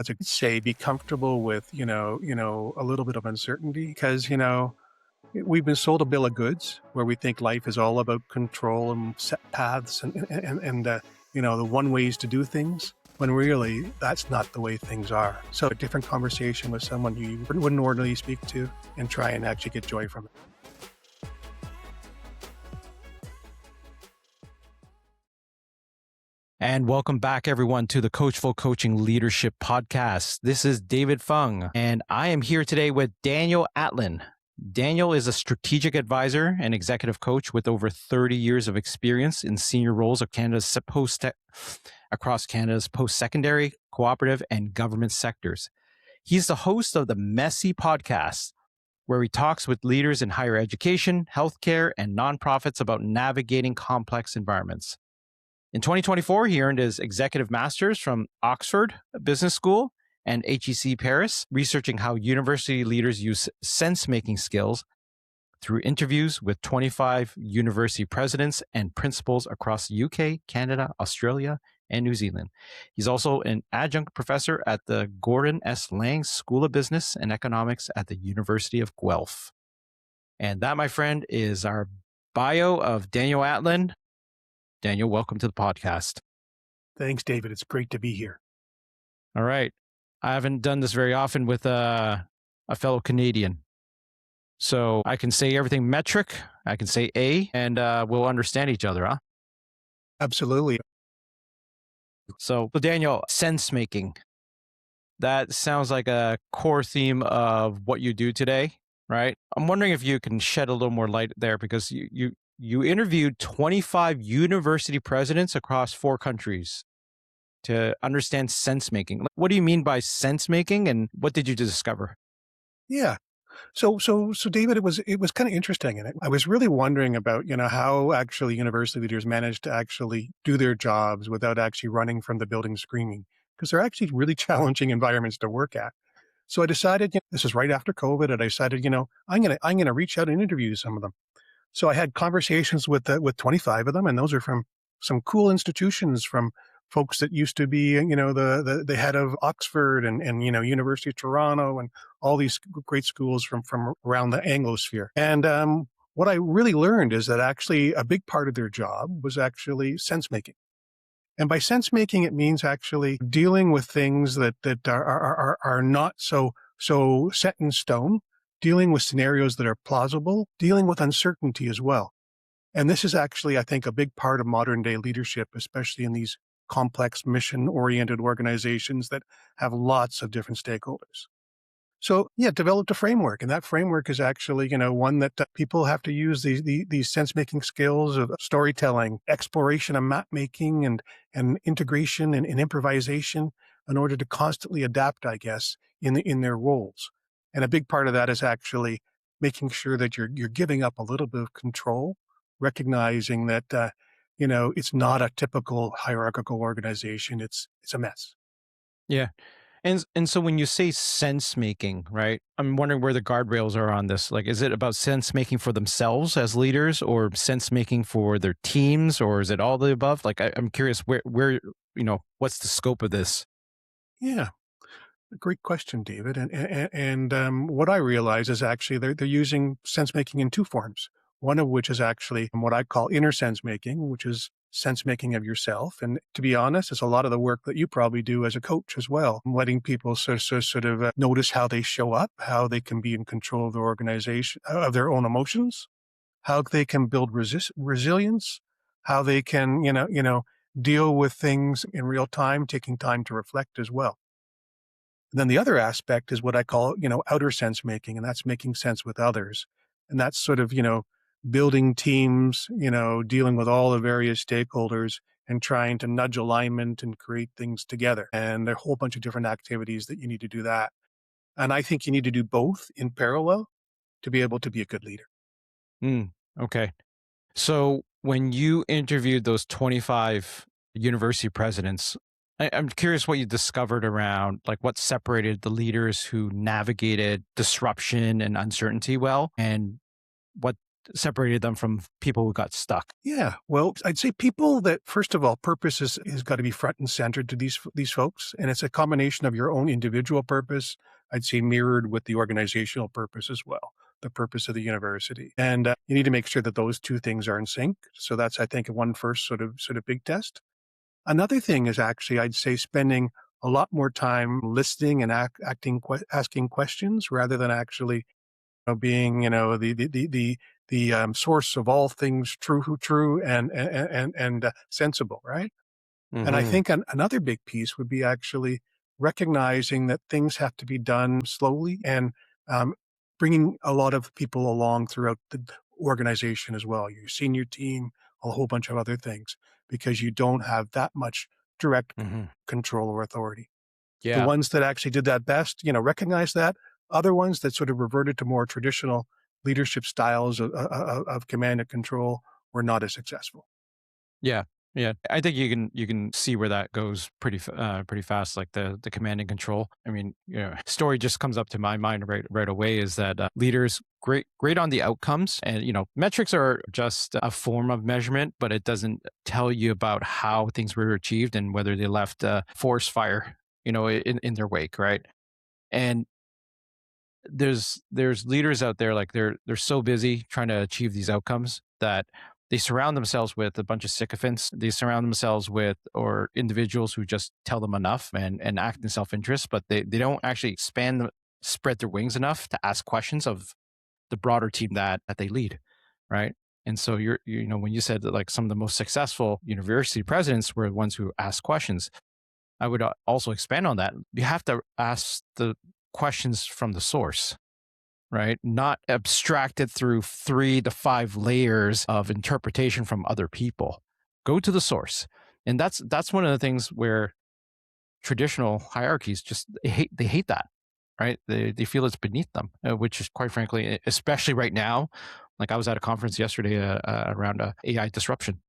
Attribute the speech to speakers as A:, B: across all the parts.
A: As I say, be comfortable with, a little bit of uncertainty because, we've been sold a bill of goods where we think life is all about control and set paths and the one ways to do things, when really that's not the way things are. So a different conversation with someone you wouldn't ordinarily speak to and try and actually get joy from it.
B: And welcome back, everyone, to the Coachful Coaching Leadership Podcast. This is David Fung, and I am here today with Daniel Atlin. Daniel is a strategic advisor and executive coach with over 30 years of experience in senior roles of across Canada's post-secondary, cooperative, and government sectors. He's the host of the Messy Podcast, where he talks with leaders in higher education, healthcare, and nonprofits about navigating complex environments. In 2024, he earned his executive master's from Oxford Business School and HEC Paris, researching how university leaders use sense-making skills through interviews with 25 university presidents and principals across the UK, Canada, Australia, and New Zealand. He's also an adjunct professor at the Gordon S. Laing School of Business and Economics at the University of Guelph. And that, my friend, is our bio of Daniel Atlin. Daniel, welcome to the podcast.
A: Thanks, David. It's great to be here.
B: All right. I haven't done this very often with a fellow Canadian. So I can say everything metric, I can say A, and we'll understand each other, huh?
A: Absolutely.
B: So Daniel, sense making. That sounds like a core theme of what you do today, right? I'm wondering if you can shed a little more light there, because you interviewed 25 university presidents across 4 countries to understand sense making. What do you mean by sense making, and what did you discover?
A: Yeah. So David, it was kind of interesting, and I was really wondering about how actually university leaders manage to actually do their jobs without actually running from the building screaming, because they're actually really challenging environments to work at. So I decided, this is right after COVID, and I decided, I'm gonna reach out and interview some of them. So I had conversations with 25 of them, and those are from some cool institutions, from folks that used to be, the head of Oxford and University of Toronto and all these great schools from around the Anglosphere. And what I really learned is that actually a big part of their job was actually sense making. And by sense making, it means actually dealing with things that are not so set in stone, dealing with scenarios that are plausible, dealing with uncertainty as well. And this is actually, I think, a big part of modern day leadership, especially in these complex mission-oriented organizations that have lots of different stakeholders. So yeah, developed a framework, and that framework is actually, one that people have to use these sense-making skills of storytelling, exploration and map making, and integration and improvisation in order to constantly adapt, I guess, in their roles. And a big part of that is actually making sure that you're giving up a little bit of control, recognizing that it's not a typical hierarchical organization. It's a mess.
B: Yeah. And so when you say sense making, right, I'm wondering where the guardrails are on this. Like, is it about sense making for themselves as leaders, or sense making for their teams, or is it all the above? Like, I'm curious where what's the scope of this?
A: Yeah, a great question, David. And what I realize is actually they're using sense making in 2 forms. One of which is actually what I call inner sense making, which is sense making of yourself. And to be honest, it's a lot of the work that you probably do as a coach as well, letting people sort of notice how they show up, how they can be in control of their organization, of their own emotions, how they can build resilience, how they can, deal with things in real time, taking time to reflect as well. And then the other aspect is what I call, outer sense making, and that's making sense with others. And that's sort of, building teams, dealing with all the various stakeholders and trying to nudge alignment and create things together. And there are a whole bunch of different activities that you need to do that. And I think you need to do both in parallel to be able to be a good leader.
B: Okay. So when you interviewed those 25 university presidents, I'm curious what you discovered around, like, what separated the leaders who navigated disruption and uncertainty well, and what separated them from people who got stuck?
A: Yeah, well, I'd say people that first of all, purpose is got to be front and center to these folks, and it's a combination of your own individual purpose. I'd say mirrored with the organizational purpose as well, the purpose of the university, and you need to make sure that those two things are in sync. So that's I think one first sort of big test. Another thing is actually I'd say spending a lot more time listening and asking questions rather than actually being the source of all things true and sensible, right? And I
B: Hmm.
A: think another big piece would be actually recognizing that things have to be done slowly and um, bringing a lot of people along throughout the organization as well, your senior team, a whole bunch of other things, because you don't have that much direct
B: Hmm.
A: control or authority. The
B: Yeah.
A: ones that actually did that best, recognize that. Other ones that sort of reverted to more traditional leadership styles of command and control were not as successful.
B: Yeah. Yeah. I think you can see where that goes pretty fast, like the command and control. I mean, story just comes up to my mind right away is that leaders great on the outcomes, and metrics are just a form of measurement, but it doesn't tell you about how things were achieved and whether they left a forest fire, in their wake, right? And there's leaders out there, like they're so busy trying to achieve these outcomes that they surround themselves with a bunch of sycophants. They surround themselves with or individuals who just tell them enough and act in self-interest, but they don't actually spread their wings enough to ask questions of the broader team that they lead, right? And so when you said that like some of the most successful university presidents were the ones who asked questions, I would also expand on that. You have to ask the questions from the source, right? Not abstracted through 3 to 5 layers of interpretation from other people. Go to the source. And that's one of the things where traditional hierarchies just they hate that, right? They feel it's beneath them, which is quite frankly, especially right now. Like I was at a conference yesterday around AI disruption,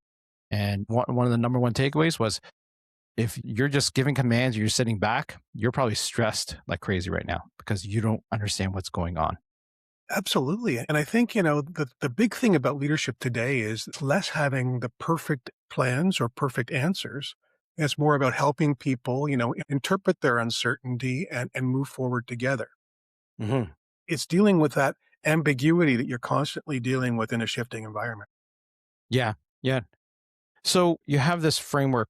B: and one of the number one takeaways was if you're just giving commands, you're sitting back, you're probably stressed like crazy right now because you don't understand what's going on.
A: Absolutely. And I think, the big thing about leadership today is less having the perfect plans or perfect answers. It's more about helping people, interpret their uncertainty and move forward together.
B: Hmm.
A: It's dealing with that ambiguity that you're constantly dealing with in a shifting environment.
B: Yeah. Yeah. So you have this framework.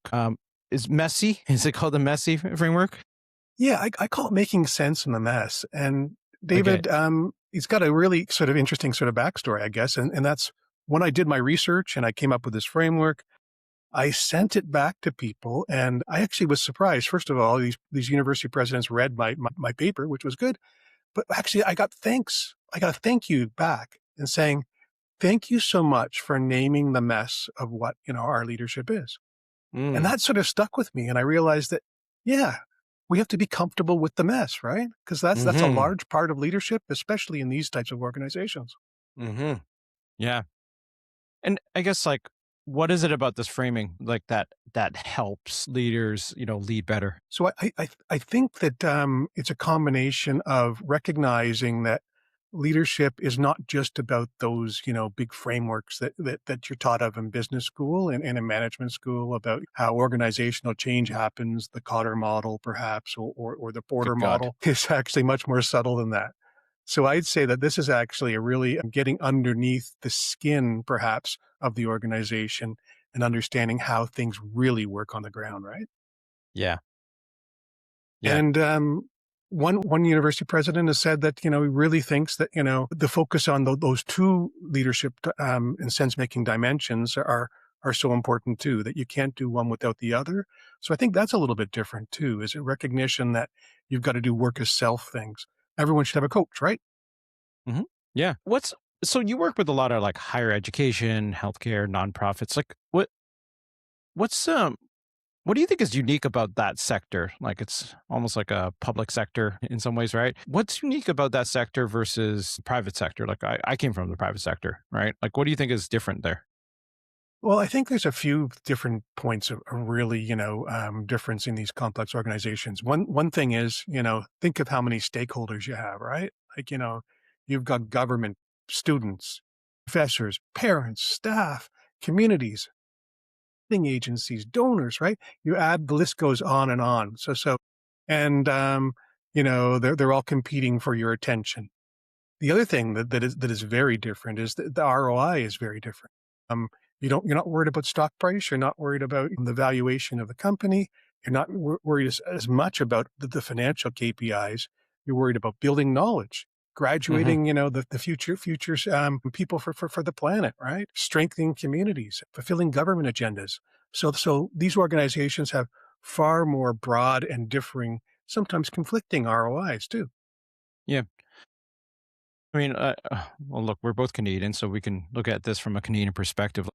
B: Is messy? Is it called the messy framework?
A: Yeah, I call it making sense in the mess. And
B: Okay.
A: David, he's got a really sort of interesting sort of backstory, I guess. And that's when I did my research and I came up with this framework, I sent it back to people. And I actually was surprised. First of all, these university presidents read my paper, which was good. But actually, I got thanks. I got a thank you back and saying, thank you so much for naming the mess of what, our leadership is. And
B: Mm.
A: that sort of stuck with me, and I realized that, yeah, we have to be comfortable with the mess, right? Because that's a
B: Hmm.
A: large part of leadership, especially in these types of organizations.
B: Hmm. Yeah. And I guess like, what is it about this framing like that helps leaders, lead better?
A: So I think that it's a combination of recognizing that leadership is not just about those big frameworks that you're taught of in business school and in management school about how organizational change happens, the Cotter model perhaps, or the Porter
B: Good God.
A: model is actually much more subtle than that. So I'd say that this is actually a really getting underneath the skin perhaps of the organization and understanding how things really work on the ground, right?
B: Yeah. Yeah.
A: And one university president has said that he really thinks that the focus on those two leadership and sense making dimensions are so important too. That you can't do one without the other. So I think that's a little bit different too. Is a recognition that you've got to do work as self things. Everyone should have a coach, right?
B: Hmm. Yeah. So you work with a lot of like higher education, healthcare, nonprofits. Like what's what do you think is unique about that sector? Like it's almost like a public sector in some ways, right? What's unique about that sector versus private sector? Like I came from the private sector, right? Like what do you think is different there?
A: Well, I think there's a few different points of really, difference in these complex organizations. One thing is, think of how many stakeholders you have, right? Like, you've got government, students, professors, parents, staff, communities, agencies, donors, right? You add the list goes on and on. And they're all competing for your attention. The other thing that is very different is that the ROI is very different. Um, you're not worried about stock price. You're not worried about the valuation of the company. You're not worried as much about the financial KPIs. You're worried about building knowledge,
B: Hmm.
A: graduating, the futures people for the planet, right? Strengthening communities, fulfilling government agendas. So these organizations have far more broad and differing, sometimes conflicting ROIs too.
B: Yeah. I mean, well, look, we're both Canadian, so we can look at this from a Canadian perspective,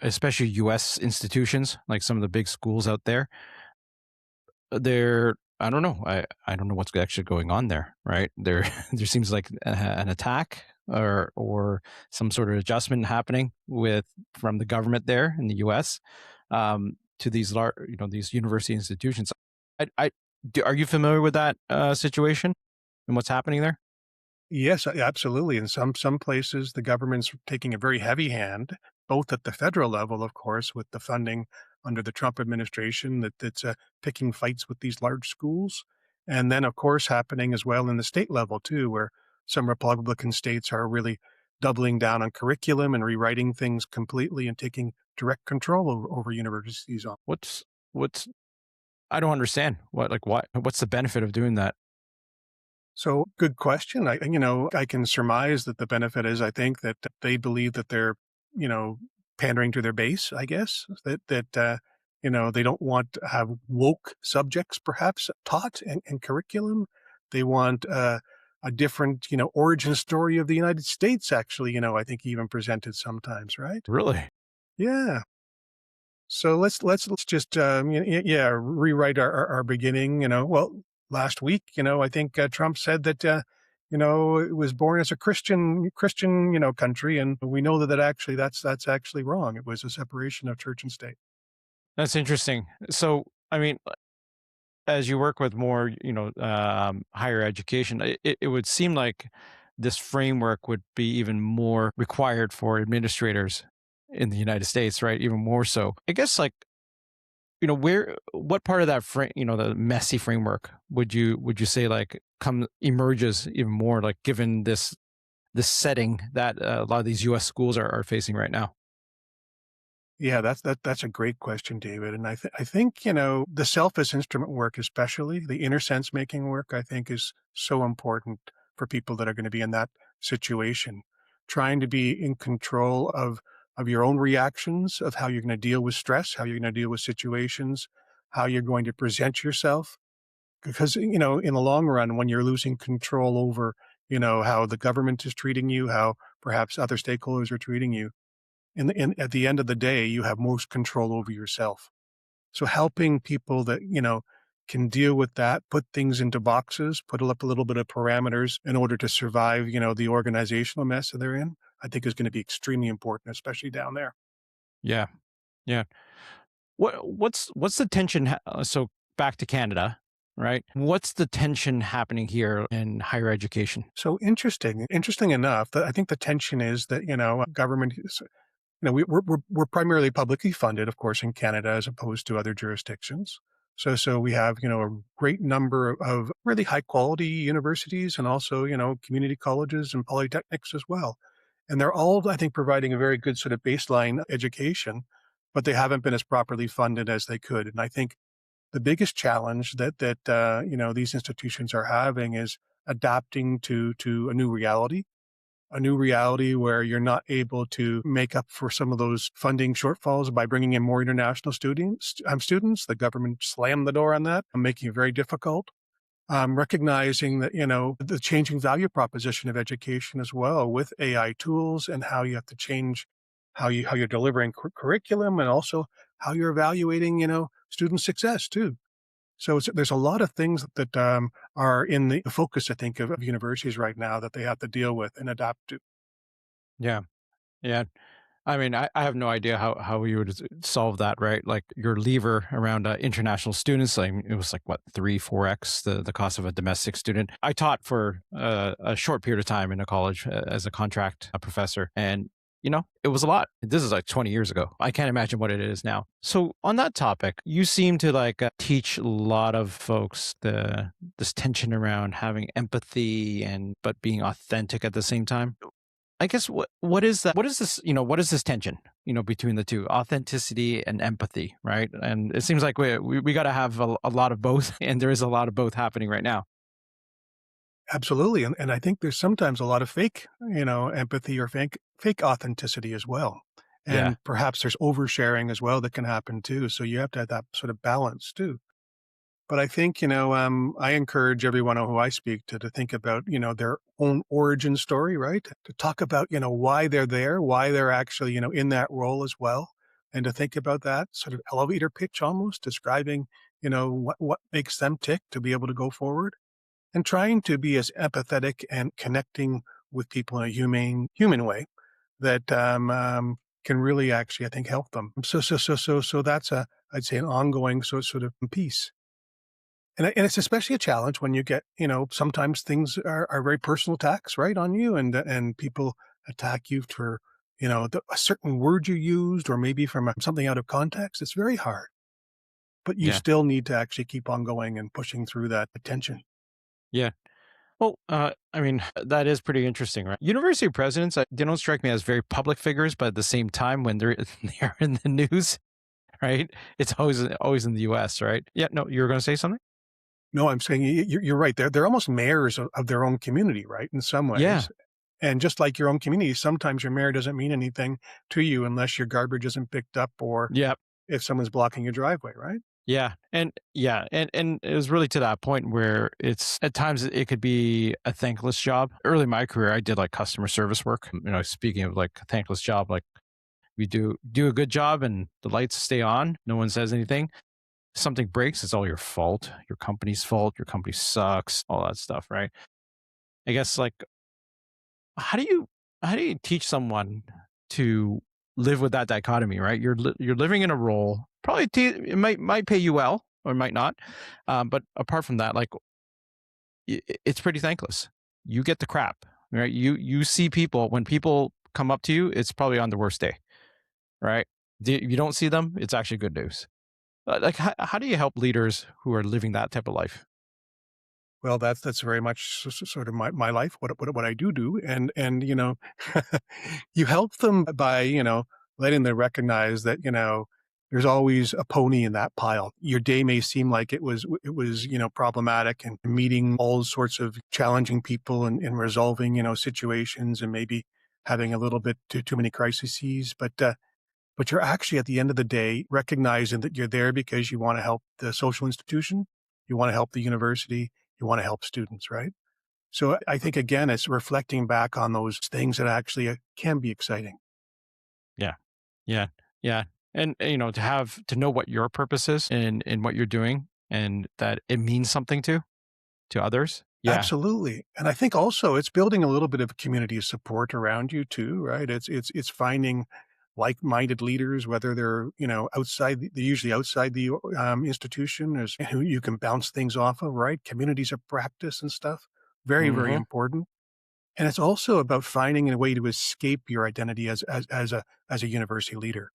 B: especially U.S. institutions, like some of the big schools out there. I don't know. I don't know what's actually going on there, right? There, there seems like an attack or some sort of adjustment happening with from the government there in the U.S. To these large, these university institutions. I are you familiar with that situation and what's happening there?
A: Yes, absolutely. In some places, the government's taking a very heavy hand, both at the federal level, of course, with the funding under the Trump administration that's picking fights with these large schools, and then, of course, happening as well in the state level too, where some Republican states are really doubling down on curriculum and rewriting things completely and taking direct control over universities.
B: What's I don't understand what's the benefit of doing that?
A: So, good question. I can surmise that the benefit is, I think that they believe that they're, you know, pandering to their base. I guess they don't want to have woke subjects perhaps taught in curriculum. They want a different, origin story of the United States. Actually, I think even presented sometimes, right?
B: Really?
A: Yeah. So let's just yeah, rewrite our beginning. Well, last week, I think Trump said that it was born as a Christian country, and we know that actually that's actually wrong. It was a separation of church and state.
B: That's interesting. So, I mean, as you work with more, higher education, it would seem like this framework would be even more required for administrators in the United States, right? Even more so. I guess, like, what part of that frame, the messy framework would you say like come emerges even more, like given this setting that a lot of these U.S. schools are facing right now?
A: Yeah, that's a great question, David. And I think the self-as instrument work, especially the inner sense making work, I think is so important for people that are going to be in that situation, trying to be in control of your own reactions, of how you're going to deal with stress, how you're going to deal with situations, how you're going to present yourself. Because in the long run, when you're losing control over how the government is treating you, how perhaps other stakeholders are treating you at the end of the day, you have most control over yourself. So helping people that, can deal with that, put things into boxes, put up a little bit of parameters in order to survive, the organizational mess that they're in, I think is going to be extremely important, especially down there.
B: Yeah, yeah. What's the tension? So back to Canada, right? What's the tension happening here in higher education?
A: So interesting enough that I think the tension is that, government is, we're primarily publicly funded, of course, in Canada as opposed to other jurisdictions. So we have, a great number of really high quality universities and also, community colleges and polytechnics as well. And they're all, I think, providing a very good sort of baseline education, but they haven't been as properly funded as they could. And I think the biggest challenge that these institutions are having is adapting to a new reality where you're not able to make up for some of those funding shortfalls by bringing in more international students. The government slammed the door on that, making it very difficult. Recognizing that, the changing value proposition of education as well with AI tools and how you have to change how you're delivering curriculum and also how you're evaluating, student success too. So there's a lot of things that are in the focus, I think, of universities right now that they have to deal with and adapt to.
B: Yeah, yeah. I mean, I have no idea how you would solve that, right? Like your lever around international students, like it was like what 3, 4x the cost of a domestic student. I taught for a short period of time in a college as a contract professor, and it was a lot. This is like 20 years ago. I can't imagine what it is now. So on that topic, you seem to like teach a lot of folks this tension around having empathy and but being authentic at the same time. I guess what is that? What is this? What is this tension? Between the two, authenticity and empathy, right? And it seems like we got to have a lot of both, and there is a lot of both happening right now.
A: Absolutely, and I think there's sometimes a lot of fake, empathy or fake authenticity as well,
B: Yeah,
A: and perhaps there's oversharing as well that can happen too, so you have to have that sort of balance too. But I think, I encourage everyone who I speak to think about, their own origin story, right? To talk about, why they're there, why they're actually, in that role as well, and to think about that sort of elevator pitch almost describing, what makes them tick to be able to go forward and trying to be as empathetic and connecting with people in a human way that can really actually, I think, help them. So that's I'd say an ongoing sort of piece. And it's especially a challenge when you get, sometimes things are very personal attacks, right, on you, and people attack you for, a certain word you used or maybe from something out of context. It's very hard, but you
B: yeah,
A: still need to actually keep on going and pushing through that tension.
B: yeah. Well, I mean, that is pretty interesting, right? University presidents, they don't strike me as very public figures, but at the same time, when they're they're in the news, right? It's always in the U.S., right? Yeah. No, you were going to say something.
A: No, I'm saying you're right. They're almost mayors of their own community, right, in some
B: Yeah.
A: ways. And just like your own community, sometimes your mayor doesn't mean anything to you unless your garbage isn't picked up or
B: Yeah.
A: if someone's blocking your driveway, right?
B: And it was really to that point where it's at times it could be a thankless job. Early in my career, I did like customer service work. Speaking of like a thankless job, like we do a good job and the lights stay on, no one says anything. Something breaks, it's all your fault, your company's fault, your company sucks, all that stuff, right? I guess like how do you how do you teach someone to live with that dichotomy, right? You're living in a role, probably it might pay you well or it might not, but apart from that, like it's pretty thankless. You get the crap, right? You see people when people come up to you, it's probably on the worst day, right? You don't see them, it's actually good news. Like how do you help leaders who are living that type of life?
A: Well, that's very much sort of my life, what I do, and, you help them by, letting them recognize that, there's always a pony in that pile. Your day may seem like it was, problematic and meeting all sorts of challenging people and resolving, situations and maybe having a little bit too many crises, but you're actually at the end of the day recognizing that you're there because you wanna help the social institution, you wanna help the university, you wanna help students, right? So I think again, it's reflecting back on those things that actually, can be exciting.
B: Yeah. Yeah. Yeah. And to know what your purpose is in what you're doing and that it means something to others. Yeah.
A: Absolutely, and I think also it's building a little bit of a community of support around you too, right? It's finding like-minded leaders, whether they're, they're usually outside the, institution, is who you can bounce things off of, right? Communities of practice and stuff. Very, very
B: Mhm.
A: important. And it's also about finding a way to escape your identity as a university leader.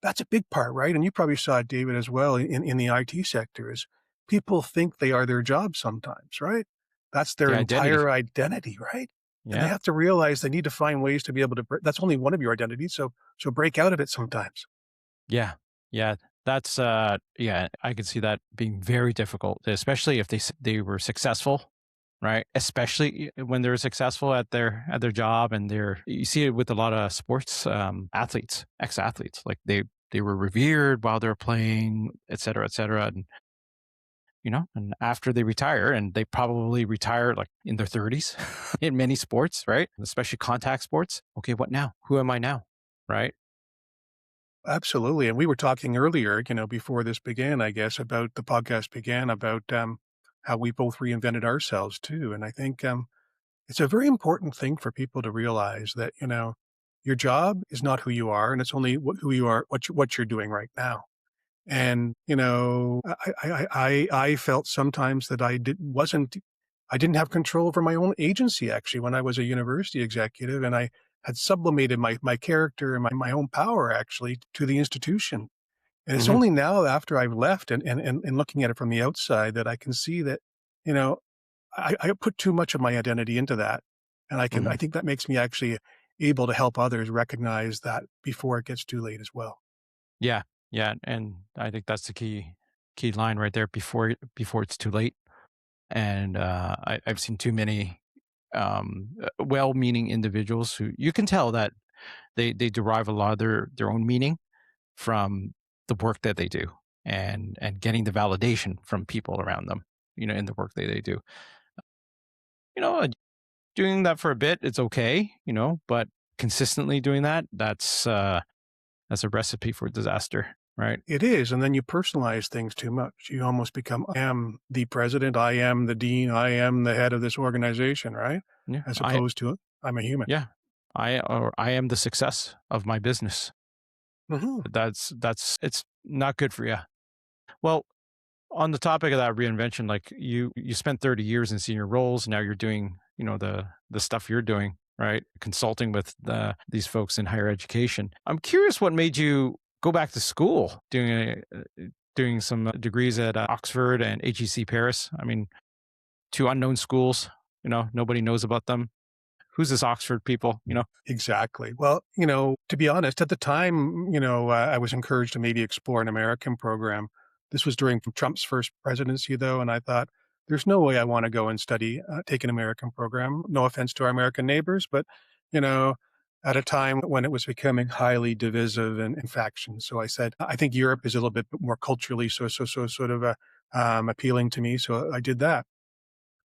A: That's a big part, right? And you probably saw it, David, as well in the IT sector is people think they are their job sometimes, right? That's their
B: The identity.
A: entire identity, right? And they
B: Yeah.
A: have to realize they need to find ways to be able to that's only one of your identities, so break out of it sometimes.
B: Yeah. Yeah. That's yeah, I could see that being very difficult, especially if they were successful, right? Especially when they're successful at their job and you see it with a lot of sports athletes, ex-athletes. Like they were revered while they're playing, et cetera, et cetera. And after they retire, and they probably retire like in their 30s in many sports, right? Especially contact sports. Okay, what now? Who am I now? Right?
A: Absolutely, and we were talking earlier, before this began, I guess, about the podcast began about, how we both reinvented ourselves too, and I think, it's a very important thing for people to realize that, your job is not who you are, and it's only who you are, what you're doing right now. And, I felt sometimes that I didn't have control over my own agency actually when I was a university executive, and I had sublimated my character and my own power actually to the institution. And it's
B: Hmm.
A: only now after I've left and looking at it from the outside that I can see that, you know, I put too much of my identity into that. And I
B: Hmm.
A: think that makes me actually able to help others recognize that before it gets too late as well.
B: Yeah, yeah, and I think that's the key line right there before it's too late. And I've seen too many well-meaning individuals who you can tell that they derive a lot of their own meaning from the work that they do, and getting the validation from people around them, in the work that they do. You know, doing that for a bit, it's okay, but consistently doing that's a recipe for disaster, right?
A: It is, and then you personalize things too much. You almost become, "I am the president, I am the dean, I am the head of this organization," right?
B: Yeah,
A: As opposed to, "I'm a human."
B: yeah, I am the success of my business.
A: Mhm.
B: That's it's not good for you. Well, on the topic of that reinvention, like you spent 30 years in senior roles, now you're doing, the stuff you're doing, right? Consulting with these folks in higher education. I'm curious what made you go back to school, doing some degrees at Oxford and HEC Paris. I mean, two unknown schools, nobody knows about them. Who's this Oxford people,
A: Exactly. Well, to be honest, at the time, I was encouraged to maybe explore an American program. This was during Trump's first presidency, though, and I thought, there's no way I want to go and study, take an American program. No offense to our American neighbors, but, you know, at a time when it was becoming highly divisive and factions. So I said, I think Europe is a little bit more culturally so sort of appealing to me. So I did that.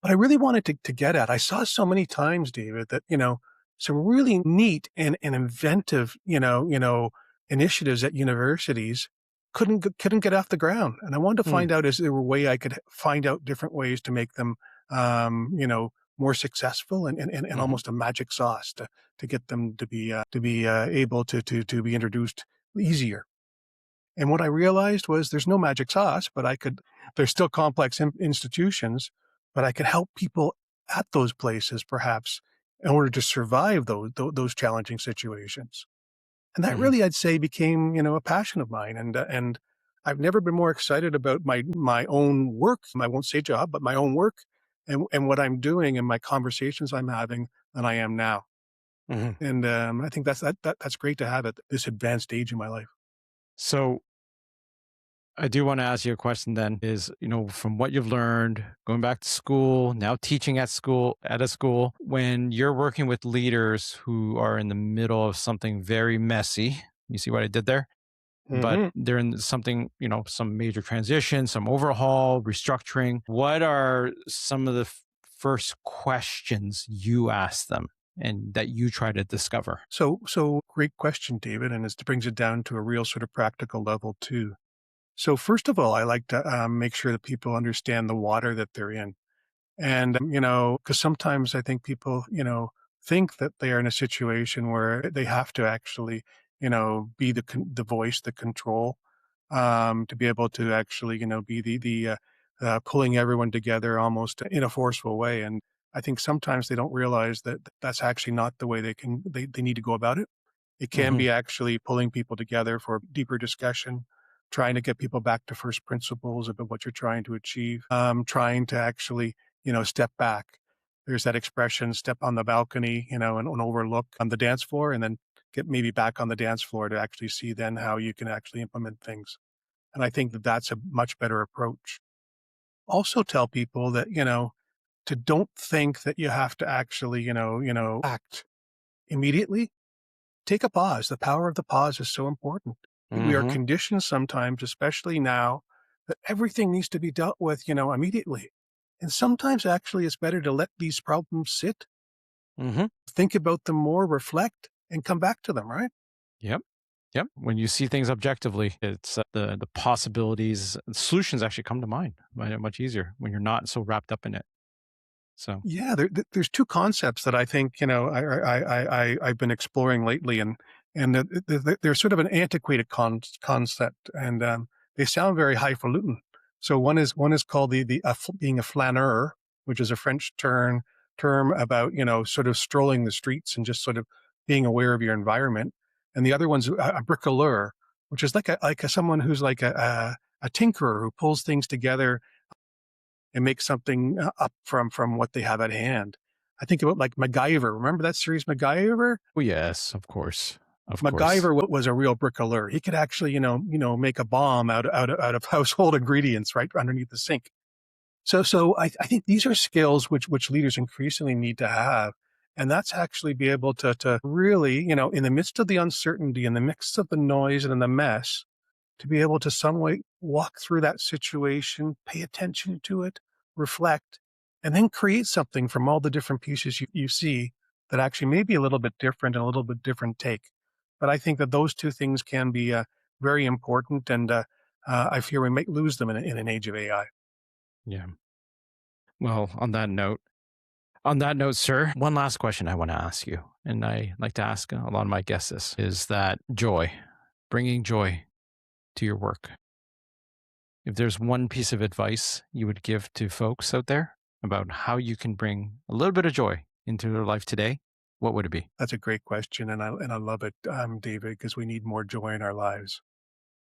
A: But I really wanted to get at, I saw so many times, David, that, some really neat and inventive, initiatives at universities couldn't get off the ground. And I wanted to
B: Mm,
A: find out, is there a way I could find out different ways to make them, more successful and
B: hmm,
A: almost a magic sauce to get them to be able to be introduced easier. And what I realized was there's no magic sauce, but there's still complex institutions, but I could help people at those places perhaps in order to survive those challenging situations. And that
B: hmm,
A: really, I'd say, became, a passion of mine. And I've never been more excited about my own work. I won't say job, but my own work and what I'm doing and my conversations I'm having than I am now.
B: hmm.
A: And I think that's great to have at this advanced age in my life.
B: So I do want to ask you a question then is, from what you've learned, going back to school, now teaching at a school, when you're working with leaders who are in the middle of something very messy, you see what I did there? But
A: Hmm.
B: they're in something, some major transition, some overhaul, restructuring. What are some of the first questions you ask them and that you try to discover?
A: So great question, David, and it brings it down to a real sort of practical level too. So first of all, I like to make sure that people understand the water that they're in. And, because sometimes I think people, think that they are in a situation where they have to actually, be the voice, the control, to be able to actually, be the pulling everyone together almost in a forceful way. And I think sometimes they don't realize that that's actually not the way they need to go about it. It can
B: Hmm.
A: be actually pulling people together for deeper discussion, trying to get people back to first principles about what you're trying to achieve, trying to actually, step back. There's that expression, step on the balcony, and overlook on the dance floor, and then get maybe back on the dance floor to actually see then how you can actually implement things. And I think that that's a much better approach. Also tell people that, to don't think that you have to actually, act immediately. Take a pause. The power of the pause is so important. We are
B: Hmm.
A: conditioned sometimes, especially now, that everything needs to be dealt with, immediately. And sometimes actually it's better to let these problems sit,
B: Hmm.
A: think about them more, reflect, and come back to them, right?
B: Yep. Yep. When you see things objectively, it's the possibilities, the solutions actually come to mind much easier when you're not so wrapped up in it. So,
A: Yeah, there's two concepts that I think I've been exploring lately, and they're sort of an antiquated concept, and they sound very highfalutin. So one is called being a flâneur, which is a French term about sort of strolling the streets and just sort of being aware of your environment, and the other one's a bricoleur, which is like someone who's like a tinkerer who pulls things together and make something up from what they have at hand. I think about like MacGyver. Remember that series MacGyver?
B: oh yes, of course, of course.
A: MacGyver was a real bricoleur. He could actually, make a bomb out of household ingredients right underneath the sink. So I think these are skills which leaders increasingly need to have, and that's actually be able to really, in the midst of the uncertainty, in the midst of the noise and in the mess, to be able to some way walk through that situation, pay attention to it, reflect, and then create something from all the different pieces you see that actually may be a little bit different and a little bit different take. But I think that those two things can be very important, and I fear we might lose them in an age of AI.
B: Yeah. Well, on that note, sir, one last question I want to ask you, and I like to ask a lot of my guests this, is that joy, bringing joy to your work. If there's one piece of advice you would give to folks out there about how you can bring a little bit of joy into their life today, what would it be?
A: That's a great question, and I love it, David, because we need more joy in our lives.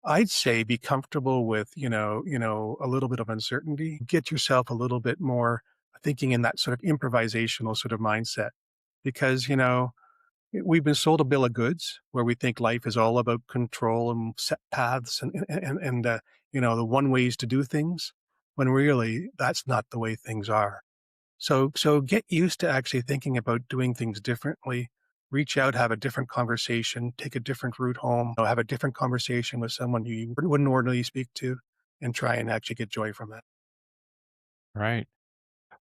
A: I'd say be comfortable with, a little bit of uncertainty. Get yourself a little bit more thinking in that sort of improvisational sort of mindset. Because, we've been sold a bill of goods where we think life is all about control and set paths and the one ways to do things, when really that's not the way things are. So get used to actually thinking about doing things differently. Reach out, have a different conversation, take a different route home, have a different conversation with someone you wouldn't ordinarily speak to, and try and actually get joy from that.
B: Right.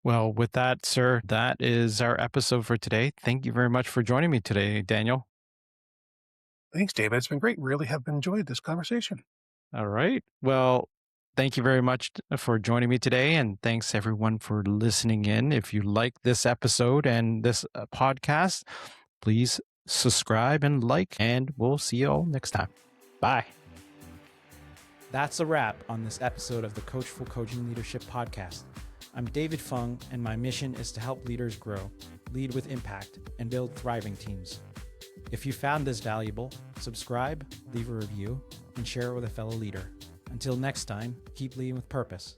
B: Well, with that, sir, that is our episode for today. Thank you very much for joining me today, Daniel.
A: Thanks, David. It's been great. Really have enjoyed this conversation.
B: All right. Well, thank you very much for joining me today. And thanks everyone for listening in. If you like this episode and this podcast, please subscribe and like, and we'll see you all next time. Bye. That's a wrap on this episode of the Coachful Coaching Leadership Podcast. I'm David Fung, and my mission is to help leaders grow, lead with impact, and build thriving teams. If you found this valuable, subscribe, leave a review, and share it with a fellow leader. Until next time, keep leading with purpose.